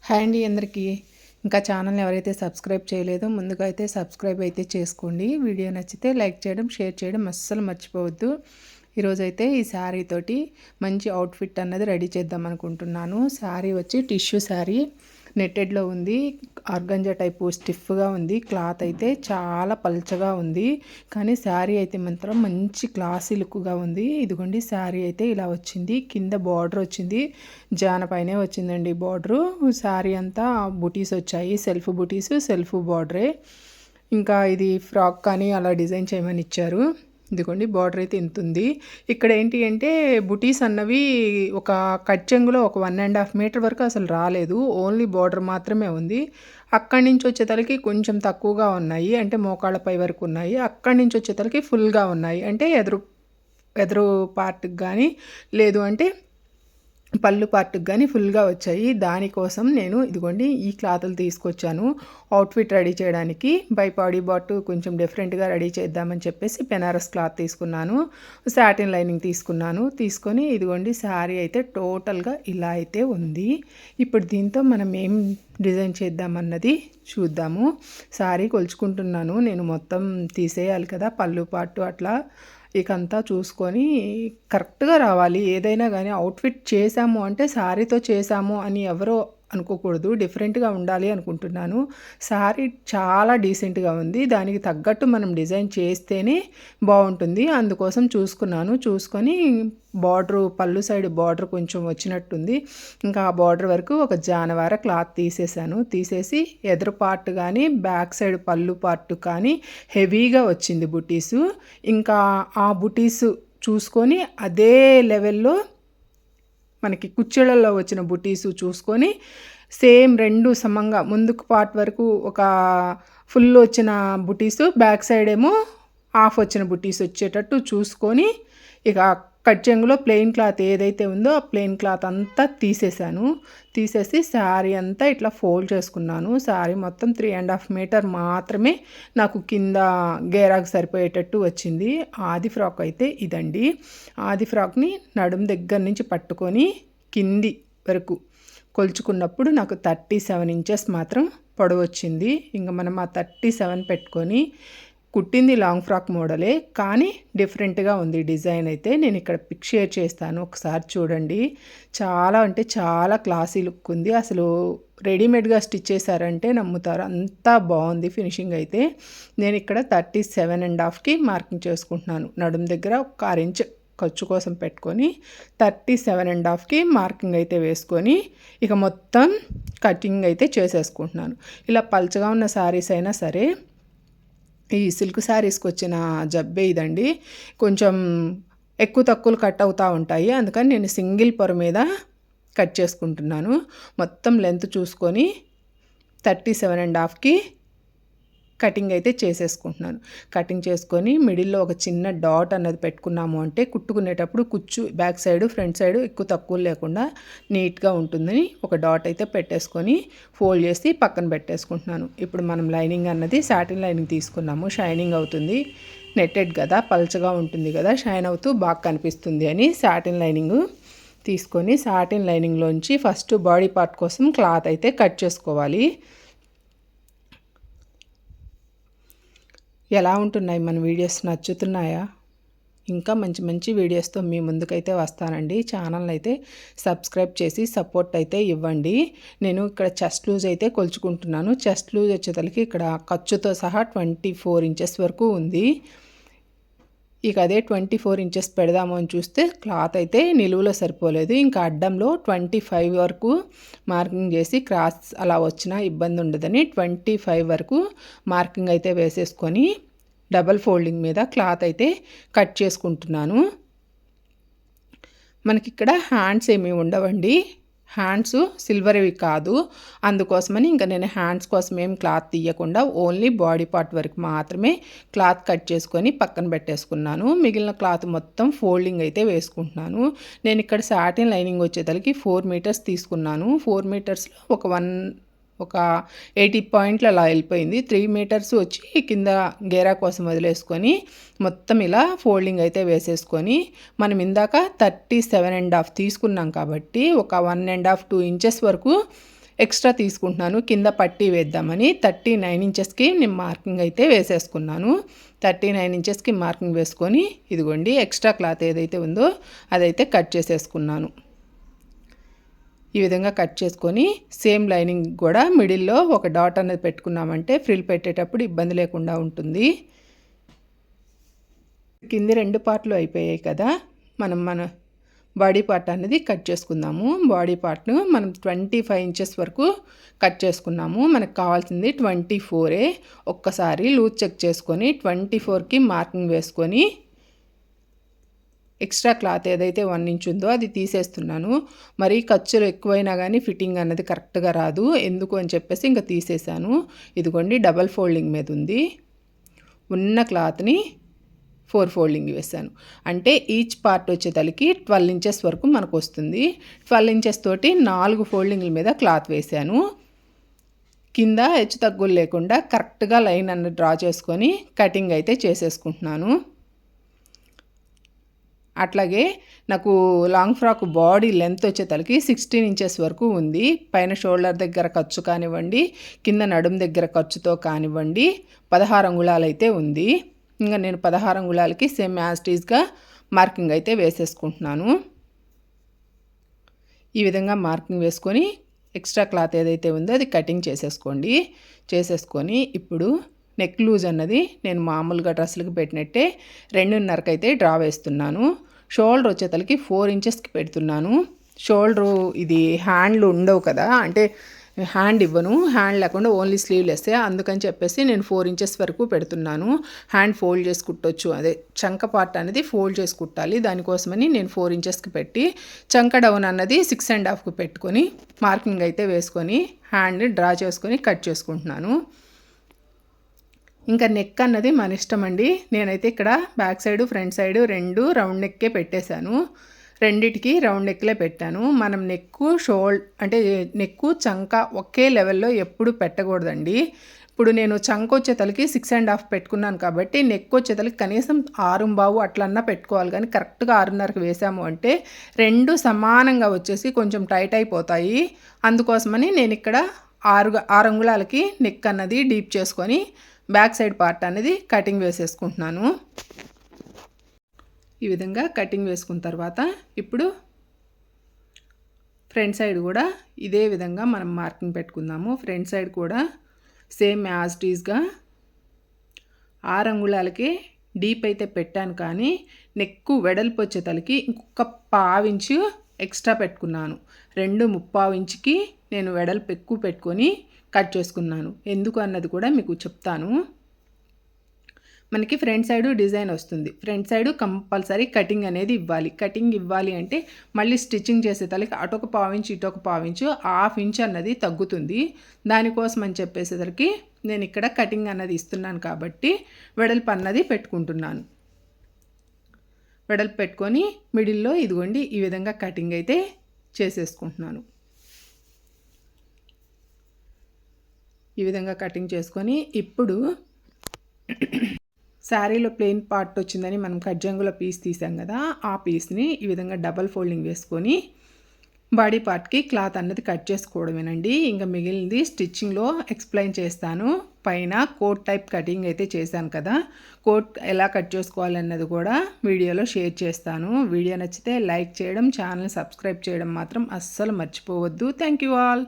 Hi అండి అందరికీ. ఇంకా ఛానల్ని ఎవరైతే సబ్స్క్రైబ్ చేయలేదో ముందుగా అయితే సబ్స్క్రైబ్ అయితే చేసుకోండి. వీడియో నచ్చితే లైక్ చేయడం, షేర్ చేయడం అస్సలు మర్చిపోవద్దు. ఈరోజైతే ఈ శారీ తోటి మంచి అవుట్ఫిట్ అన్నది రెడీ చేద్దాం అనుకుంటున్నాను. శారీ వచ్చి టిష్యూ శారీ నెట్టెడ్లో ఉంది. ఆర్గంజా టైపు స్టిఫ్గా ఉంది. క్లాత్ అయితే చాలా పల్చగా ఉంది. కానీ శారీ అయితే మాత్రం మంచి క్లాసీ లుక్గా ఉంది. ఇదిగోండి శారీ అయితే ఇలా వచ్చింది. కింద బార్డర్ వచ్చింది. జానపైనే వచ్చిందండి బార్డరు. శారీ అంతా బుటీస్ వచ్చాయి. సెల్ఫ్ బుటీస్, సెల్ఫ్ బార్డరే. ఇంకా ఇది ఫ్రాక్ కానీ అలా డిజైన్ చేయమని ఇచ్చారు. ఇదిగోండి బార్డర్ అయితే ఇంత ఉంది. ఇక్కడ ఏంటి అంటే బుటీస్ అన్నవి ఒక కట్ చెంగులో ఒక 1.5 మీటర్ వరకు అసలు రాలేదు. ఓన్లీ బార్డర్ మాత్రమే ఉంది. అక్కడి నుంచి వచ్చేతలకి కొంచెం తక్కువగా ఉన్నాయి, అంటే మోకాళ్ళ పై వరకు ఉన్నాయి. అక్కడి నుంచి వచ్చేతలకి ఫుల్గా ఉన్నాయి, అంటే ఎదురు పార్ట్కి కానీ లేదు అంటే పళ్ళు పార్ట్కి కానీ ఫుల్గా వచ్చాయి. దానికోసం నేను ఇదిగోండి ఈ క్లాతులు తీసుకొచ్చాను అవుట్ఫిట్ రెడీ చేయడానికి. బైపాడీ బాట్ కొంచెం డిఫరెంట్గా రెడీ చేద్దామని చెప్పేసి బెనారస్ క్లాత్ తీసుకున్నాను. సాటిన్ లైనింగ్ తీసుకొని ఇదిగోండి శారీ అయితే టోటల్గా ఇలా అయితే ఉంది. ఇప్పుడు దీంతో మనం ఏం డిజైన్ చేద్దామన్నది చూద్దాము. శారీ కొలుచుకుంటున్నాను నేను, మొత్తం తీసేయాలి కదా పళ్ళు పార్ట్ అట్లా. ఇకంతా చూసుకొని కరెక్ట్గా రావాలి. ఏదైనా కానీ అవుట్ఫిట్ చేసాము అంటే శారీతో చేసాము అని ఎవరో అనుకోకూడదు, డిఫరెంట్గా ఉండాలి అనుకుంటున్నాను. శారీ చాలా డీసెంట్గా ఉంది. దానికి తగ్గట్టు మనం డిజైన్ చేస్తేనే బాగుంటుంది. అందుకోసం చూసుకొని బార్డరు పళ్ళు సైడ్ బార్డర్ కొంచెం వచ్చినట్టుంది. ఇంకా ఆ బార్డర్ వరకు ఒక జానవార క్లాత్ తీసేసి ఎదురు పార్ట్ కానీ బ్యాక్ సైడ్ పళ్ళు పార్ట్ కానీ హెవీగా వచ్చింది బుటీసు. ఇంకా ఆ బుటీసు చూసుకొని అదే లెవెల్లో మనకి కుచ్చెళ్ళల్లో వచ్చిన బుటీసు చూసుకొని సేమ్ రెండు సమంగా ముందుకు పార్ట్ వరకు ఒక ఫుల్ వచ్చిన బుటీసు, బ్యాక్ సైడ్ ఏమో హాఫ్ వచ్చిన బుటీస్ వచ్చేటట్టు చూసుకొని ఇక కట్ చెంగులో ప్లెయిన్ క్లాత్ ఏదైతే ఉందో ఆ ప్లెయిన్ క్లాత్ అంతా తీసేసి శారీ అంతా ఇట్లా ఫోల్డ్ చేసుకున్నాను. శారీ మొత్తం 3.5 మీటర్ మాత్రమే నాకు కింద గేరాకు సరిపోయేటట్టు వచ్చింది. ఆది ఫ్రాక్ అయితే ఇదండి. ఆది ఫ్రాక్ని నడుం దగ్గర నుంచి పట్టుకొని కింది వరకు కొలుచుకున్నప్పుడు నాకు 37 ఇంచెస్ మాత్రం పొడవు వచ్చింది. ఇంకా మనం ఆ 37 పెట్టుకొని కుట్టింది లాంగ్ ఫ్రాక్ మోడలే, కానీ డిఫరెంట్గా ఉంది డిజైన్ అయితే. నేను ఇక్కడ పిక్ షేర్ చేస్తాను, ఒకసారి చూడండి. చాలా అంటే చాలా క్లాసీ లుక్ ఉంది. అసలు రెడీమేడ్గా స్టిచ్ చేశారంటే నమ్ముతారు, అంతా బాగుంది ఫినిషింగ్ అయితే. నేను ఇక్కడ 37.5కి మార్కింగ్ చేసుకుంటున్నాను. నడుం దగ్గర ఒక 6 ఇంచ్ ఖర్చు కోసం పెట్టుకొని 37.5కి మార్కింగ్ అయితే వేసుకొని ఇక మొత్తం కటింగ్ అయితే చేసేసుకుంటున్నాను. ఇలా పల్చగా ఉన్న శారీస్ అయినా సరే, ఈ సిల్క్ శారీస్కి వచ్చిన జబ్బే ఇదండి, కొంచెం ఎక్కువ తక్కువలు కట్ అవుతూ ఉంటాయి. అందుకని నేను సింగిల్ పొర మీద కట్ చేసుకుంటున్నాను. మొత్తం లెంత్ చూసుకొని 37.5కి కటింగ్ అయితే చేసేసుకుంటున్నాను. కటింగ్ చేసుకొని మిడిల్లో ఒక చిన్న డాట్ అన్నది పెట్టుకున్నాము అంటే కుట్టుకునేటప్పుడు కుచ్చు బ్యాక్ సైడ్ ఫ్రంట్ సైడ్ ఎక్కువ తక్కువ లేకుండా నీట్గా ఉంటుందని ఒక డాట్ అయితే పెట్టేసుకొని ఫోల్డ్ చేసి పక్కన పెట్టేసుకుంటున్నాను. ఇప్పుడు మనం లైనింగ్ అన్నది సాటిన్ లైనింగ్ తీసుకున్నాము. షైనింగ్ అవుతుంది, నెట్టెడ్ కదా, పల్చగా ఉంటుంది కదా, షైన్ అవుతూ బాగా కనిపిస్తుంది అని సాటిన్ లైనింగ్ తీసుకొని సాటిన్ లైనింగ్లోంచి ఫస్ట్ బాడీ పార్ట్ కోసం క్లాత్ అయితే కట్ చేసుకోవాలి. ఎలా ఉంటున్నాయి మన వీడియోస్, నచ్చుతున్నాయా? ఇంకా మంచి మంచి వీడియోస్తో మీ ముందుకైతే వస్తానండి. ఛానల్ అయితే సబ్స్క్రైబ్ చేసి సపోర్ట్ అయితే ఇవ్వండి. నేను ఇక్కడ చెస్ట్ లూజ్ అయితే కొలుచుకుంటున్నాను. చెస్ట్ లూజ్ వచ్చేతలకి ఇక్కడ ఖర్చుతో సహా 24 ఇంచెస్ వరకు ఉంది. ఇక అదే 24 ఇంచెస్ పెడదాము అని చూస్తే క్లాత్ అయితే నిలువులో సరిపోలేదు. ఇంకా అడ్డంలో 25 వరకు మార్కింగ్ చేసి క్రాస్ అలా వచ్చినా ఇబ్బంది ఉండదని 25 వరకు మార్కింగ్ అయితే వేసేసుకొని డబల్ ఫోల్డింగ్ మీద క్లాత్ అయితే కట్ చేసుకుంటున్నాను. మనకి ఇక్కడ హ్యాండ్స్ ఏమీ ఉండవండి, హ్యాండ్స్ సిల్వర్వి కాదు. అందుకోసమని ఇంకా నేను హ్యాండ్స్ కోసం ఏం క్లాత్ తీయకుండా ఓన్లీ బాడీ పార్ట్ వరకు మాత్రమే క్లాత్ కట్ చేసుకొని పక్కన పెట్టేసుకున్నాను. మిగిలిన క్లాత్ మొత్తం ఫోల్డింగ్ అయితే వేసుకుంటున్నాను. నేను ఇక్కడ సాటిన్ లైనింగ్ వచ్చేతలకి 4 మీటర్స్ తీసుకున్నాను. 4 మీటర్స్లో ఒక 80 పాయింట్లు అలా వెళ్ళిపోయింది. 3 మీటర్స్ వచ్చి కింద గేరా కోసం వదిలేసుకొని మొత్తం ఇలా ఫోల్డింగ్ అయితే వేసేసుకొని మనం ఇందాక 37.5 తీసుకున్నాం కాబట్టి ఒక 1.5-2 ఇంచెస్ వరకు ఎక్స్ట్రా తీసుకుంటున్నాను కింద పట్టీ వేద్దామని. 39 ఇంచెస్కి నేను మార్కింగ్ అయితే వేసేసుకున్నాను. 39 ఇంచెస్కి మార్కింగ్ వేసుకొని ఇదిగోండి ఎక్స్ట్రా క్లాత్ ఏదైతే ఉందో అదైతే కట్ చేసేసుకున్నాను. ఈ విధంగా కట్ చేసుకొని సేమ్ లైనింగ్ కూడా మిడిల్లో ఒక డాట్ అనేది పెట్టుకున్నామంటే ఫ్రిల్ పెట్టేటప్పుడు ఇబ్బంది లేకుండా ఉంటుంది. కింది 2 పార్ట్లు అయిపోయాయి కదా, మన బాడీ పార్ట్ అనేది కట్ చేసుకుందాము. బాడీ పార్ట్ను మనం 25 ఇంచెస్ వరకు కట్ చేసుకున్నాము. మనకు కావాల్సింది 24. ఒక్కసారి లూజ్ చెక్ చేసుకొని 24కి మార్కింగ్ వేసుకొని ఎక్స్ట్రా క్లాత్ ఏదైతే 1 ఇంచ్ ఉందో అది తీసేస్తున్నాను. మరి ఖర్చులు ఎక్కువైనా కానీ ఫిట్టింగ్ అన్నది కరెక్ట్గా రాదు, ఎందుకు అని చెప్పేసి ఇంకా తీసేసాను. ఇదిగోండి డబల్ ఫోల్డింగ్ మీద ఉంది. ఉన్న క్లాత్ని 4 ఫోల్డింగ్ వేసాను. అంటే ఈచ్ పార్ట్ వచ్చేతలకి 12 ఇంచెస్ వరకు మనకు వస్తుంది. 12 ఇంచెస్ తోటి 4 ఫోల్డింగ్ల మీద క్లాత్ వేసాను. కింద హెచ్చు తగ్గులు లేకుండా కరెక్ట్గా లైన్ అన్నది డ్రా చేసుకొని కటింగ్ అయితే చేసేసుకుంటున్నాను. అట్లాగే నాకు లాంగ్ ఫ్రాక్ బాడీ లెంత్ వచ్చేతలకి 16 ఇంచెస్ వరకు ఉంది. పైన షోల్డర్ దగ్గర ఖర్చు కానివ్వండి, కింద నడుం దగ్గర ఖర్చుతో కానివ్వండి 16 అంగుళాలు అయితే ఉంది. ఇంకా నేను 16 అంగుళాలకి సేమ్ యాజ్ టీజ్గా మార్కింగ్ అయితే వేసేసుకుంటున్నాను. ఈ విధంగా మార్కింగ్ వేసుకొని ఎక్స్ట్రా క్లాత్ ఏదైతే ఉందో అది కటింగ్ చేసేసుకొని ఇప్పుడు నెక్ లూజ్ అన్నది నేను మామూలుగా డ్రెస్సులకు పెట్టినట్టే 2.5కి అయితే డ్రా వేస్తున్నాను. షోల్డర్ వచ్చేతలకి 4 ఇంచెస్కి పెడుతున్నాను. షోల్డరు ఇది హ్యాండ్లు ఉండవు కదా, అంటే హ్యాండ్ ఇవ్వను, హ్యాండ్ లేకుండా ఓన్లీ స్లీవ్లెస్సే, అందుకని చెప్పేసి నేను 4 ఇంచెస్ వరకు పెడుతున్నాను. హ్యాండ్ ఫోల్డ్ చేసి కుట్టొచ్చు, అదే చంక పార్ట్ అనేది ఫోల్డ్ చేసి కుట్టాలి, దానికోసమని నేను 4 ఇంచెస్కి పెట్టి చంక డౌన్ అన్నది 6.5కి పెట్టుకొని మార్కింగ్ అయితే వేసుకొని హ్యాండ్ డ్రా చేసుకొని కట్ చేసుకుంటున్నాను. ఇంకా నెక్ అన్నది మన ఇష్టం అండి. నేనైతే ఇక్కడ back side front side 2 round నెక్కే పెట్టేశాను. రెండిటికి రౌండ్ నెక్లే పెట్టాను. మనం నెక్కు చంక ఒకే లెవెల్లో ఎప్పుడు పెట్టకూడదండి. ఇప్పుడు నేను చంక వచ్చేతలకి 6.5 పెట్టుకున్నాను కాబట్టి నెక్ వచ్చేతలకి కనీసం 6.25 అట్లన్నా పెట్టుకోవాలి, కానీ కరెక్ట్గా 6.5కి వేసాము అంటే 2 సమానంగా వచ్చేసి కొంచెం టైట్ అయిపోతాయి. అందుకోసమని నేను ఇక్కడ 6 అంగుళాలకి నెక్ అన్నది డీప్ చేసుకొని బ్యాక్ సైడ్ పార్ట్ అనేది కటింగ్ వేసేసుకుంటున్నాను. ఈ విధంగా కటింగ్ వేసుకున్న తర్వాత ఇప్పుడు ఫ్రంట్ సైడ్ కూడా ఇదే విధంగా మనం మార్కింగ్ పెట్టుకుందాము. ఫ్రంట్ సైడ్ కూడా సేమ్ యాజ్ టీజ్గా 6 అంగుళాలకి డీప్ అయితే పెట్టాను, కానీ నెక్కు వెడల్పు వచ్చేతలకి ఇంకొక 1/2 ఇంచు ఎక్స్ట్రా పెట్టుకున్నాను. 2.25 ఇంచుకి నేను వెడల్పు ఎక్కువ పెట్టుకొని కట్ చేసుకున్నాను. ఎందుకు అన్నది కూడా మీకు చెప్తాను. మనకి ఫ్రంట్ సైడు డిజైన్ వస్తుంది, ఫ్రంట్ సైడు కంపల్సరీ కటింగ్ అనేది ఇవ్వాలి. కటింగ్ ఇవ్వాలి అంటే మళ్ళీ స్టిచ్చింగ్ చేసేతలకి అటొక 1/2 ఇంచు ఇటొక 1/2 ఇంచు 1/2 ఇంచు అన్నది తగ్గుతుంది. దానికోసం అని చెప్పేసరికి నేను ఇక్కడ కటింగ్ అన్నది ఇస్తున్నాను కాబట్టి వెడల్పు అన్నది పెట్టుకుంటున్నాను. వెడల్పు పెట్టుకొని మిడిల్లో ఇదిగోండి ఈ విధంగా కటింగ్ అయితే చేసేసుకుంటున్నాను. ఈ విధంగా కటింగ్ చేసుకొని ఇప్పుడు శారీలో ప్లెయిన్ పార్ట్ వచ్చిందని మనం కజ్జంగుల పీస్ తీసాం కదా, ఆ పీస్ని ఈ విధంగా డబల్ ఫోల్డింగ్ వేసుకొని బాడీ పార్ట్కి క్లాత్ అన్నది కట్ చేసుకోవడమేనండి. ఇంకా మిగిలింది స్టిచ్చింగ్లో ఎక్స్ప్లెయిన్ చేస్తాను. పైన కోట్ టైప్ కటింగ్ అయితే చేశాను కదా, కోట్ ఎలా కట్ చేసుకోవాలన్నది కూడా వీడియోలో షేర్ చేస్తాను. వీడియో నచ్చితే లైక్ చేయడం, ఛానల్ సబ్స్క్రైబ్ చేయడం మాత్రం అస్సలు మర్చిపోవద్దు. Thank you all.